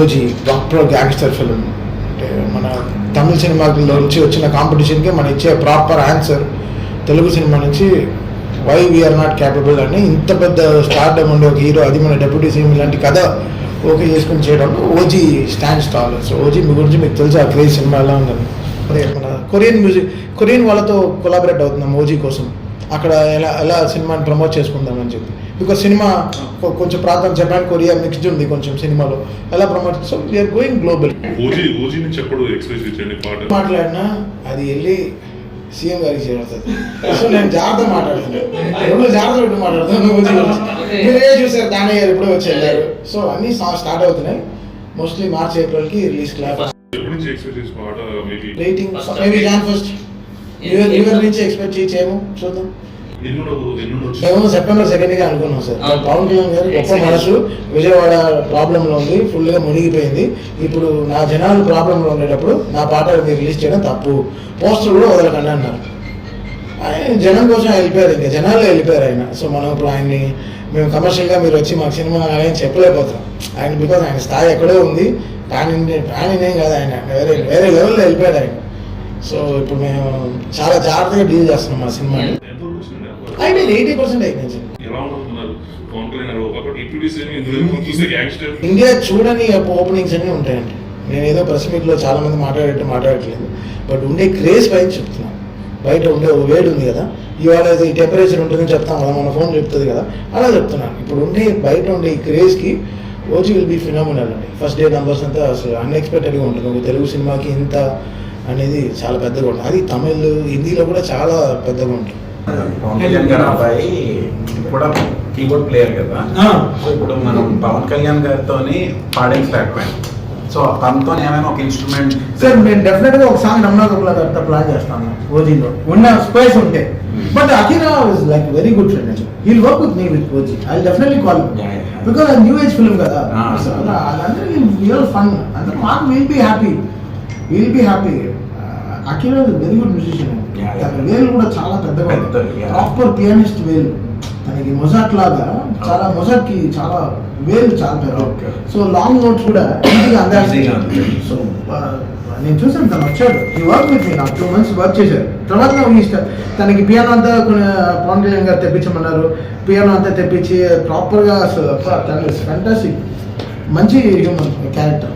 OG doctor gangster film అంటే మన తమిళ సినిమాలో నుంచి వచ్చిన కాంపిటీషన్కి మనం ఇచ్చే ప్రాపర్ ఆన్సర్ తెలుగు సినిమా నుంచి వై వీఆర్ నాట్ క్యాపబుల్ అని ఇంత పెద్ద స్టార్డమ్ ఉండే ఒక హీరో అది మన డెప్యూటీ సీఎం ఇలాంటి కథ ఓకే చేసుకుని చేయడంలో OG stand stall. So OG మీ గురించి మీకు తెలుసు ఆ క్రేజ్ సినిమా ఎలా ఉందని. అదే మన కొరియన్ వాళ్ళతో కొలాబరేట్ అవుతున్నాం ఓజీ కోసం. అక్కడ ఎలా సినిమాని ప్రమోట్ చేసుకుందామని చెప్పి, బికాజ్ సినిమా కొంచెం ప్రాంతం జపాన్ కొరియా మిక్స్డ్ ఉంది కొంచెం సినిమాలో, ఎలా promote. So we're going global. మాట్లాడినా అది వెళ్ళి సీఎం గారికి చేరుతుంది. సో నేను జాగ్రత్త మాట్లాడుతున్నాను, జాగ్రత్త మాట్లాడుతున్నాను. మీరే చూసారు దాని ఎప్పుడో వచ్చి వెళ్ళారు. సో అన్ని స్టార్ట్ అవుతున్నాయి. మోస్ట్లీ మార్చ్ ఏప్రిల్కి release class. Rating maybe Jan first నుంచి ఎక్స్పెక్ట్ చేయము, చూద్దాం. మేము సెప్టెంబర్ 2గా అనుకున్నాం సార్. పవన్ కళ్యాణ్ గారు గొప్ప మనసు, విజయవాడ ప్రాబ్లంలో ఉంది, ఫుల్గా మునిగిపోయింది. ఇప్పుడు నా జనాలు ప్రాబ్లంలో ఉండేటప్పుడు నా పాట మీరు రిలీజ్ చేయడం తప్పు, పోస్టర్ కూడా వదలకండి అన్నారు. ఆయన జనం కోసం వెళ్ళిపోయారు, ఇంకా జనాల్లో వెళ్ళిపోయారు ఆయన. సో మనం ఇప్పుడు ఆయన్ని మేము కమర్షియల్గా మీరు వచ్చి మాకు సినిమా ఆయన చెప్పలేకపోతున్నాం ఆయన, బికాజ్ ఆయన స్థాయి ఎక్కడో ఉంది. ప్యాన్ ఏం కాదు, ఆయన వేరే లెవెల్లో వెళ్ళిపోయారు ఆయన. సో ఇప్పుడు మేము చాలా జాగ్రత్తగా డీల్ చేస్తున్నాం మా సినిమాని. అయిపోయింది 80% అయిపోయింది. ఇండియా చూడని ఓపెనింగ్స్ అన్నీ ఉంటాయండి. నేను ఏదో ప్రెస్ మీట్లో చాలా మంది మాట్లాడట్లేదు, బట్ ఉండే క్రేజ్ పైన చెప్తున్నాను. బయట ఉండే ఒక వేడి ఉంది కదా, ఇవాళ ఈ టెంపరేచర్ ఉంటుందని చెప్తాం కదా, మన ఫోన్ చెప్తుంది కదా, అలా చెప్తున్నాను. ఇప్పుడు ఉండే బయట ఉండే ఈ క్రేజ్కి ఓజీ విల్ బీ ఫినామినల్ అండి. ఫస్ట్ డే నంబర్స్ అంతా అసలు అన్ఎక్స్పెక్టెడ్గా ఉంటుంది. ఒక తెలుగు సినిమాకి ఇంత అనేది చాలా పెద్దగా ఉంటుంది. అది తమిళ్ హిందీలో కూడా చాలా పెద్దగా ఉంటుంది. పవన్ కళ్యాణ్ గారి అబ్బాయి కూడా కీబోర్డ్ ప్లేయర్ కదా, సో ఇప్పుడు మనం పవన్ కళ్యాణ్ గారితో పాడించలేకపోయాం. సో తనతో ఏమైనా ఒక ఇన్స్ట్రుమెంట్ సార్ నేను డెఫినెట్గా ఒక సాంగ్ నమ్మకం ప్లాన్ చేస్తాను ఓజీలో ఉన్న స్పేస్ ఉంటే. But Akira is like very good friend అండి. He'll work with me with OG. I definitely call because అది న్యూ ఏజ్ ఫిల్మ్ కదా, అందరికీ రియల్ ఫన్, అందరూ మాకు will be happy. Akira is very good musician. తన వేలు కూడా చాలా పెద్దగా, ప్రాపర్ పియానిస్ట్ వేలు. తనకి మొజాట్ లాగా చాలా మొజాట్కి చాలా వేలు చాలా పెద్ద. సో లాంగ్ నోట్స్ కూడా ఈజీగా అందాల్సి. సో నేను చూసాను, తను వచ్చాడు, ఈ వర్క్ విత్ మీ, నాకు 2 months వర్క్ చేశారు. తర్వాత తనకి పియానో అంతా పవన్ కళ్యాణ్ గారు తెప్పించమన్నారు. పియానో అంతా తెప్పించి ప్రాపర్గా అసలు తన ఫ్యాంటాస్టిక్ మంచి హ్యూమన్ క్యారెక్టర్.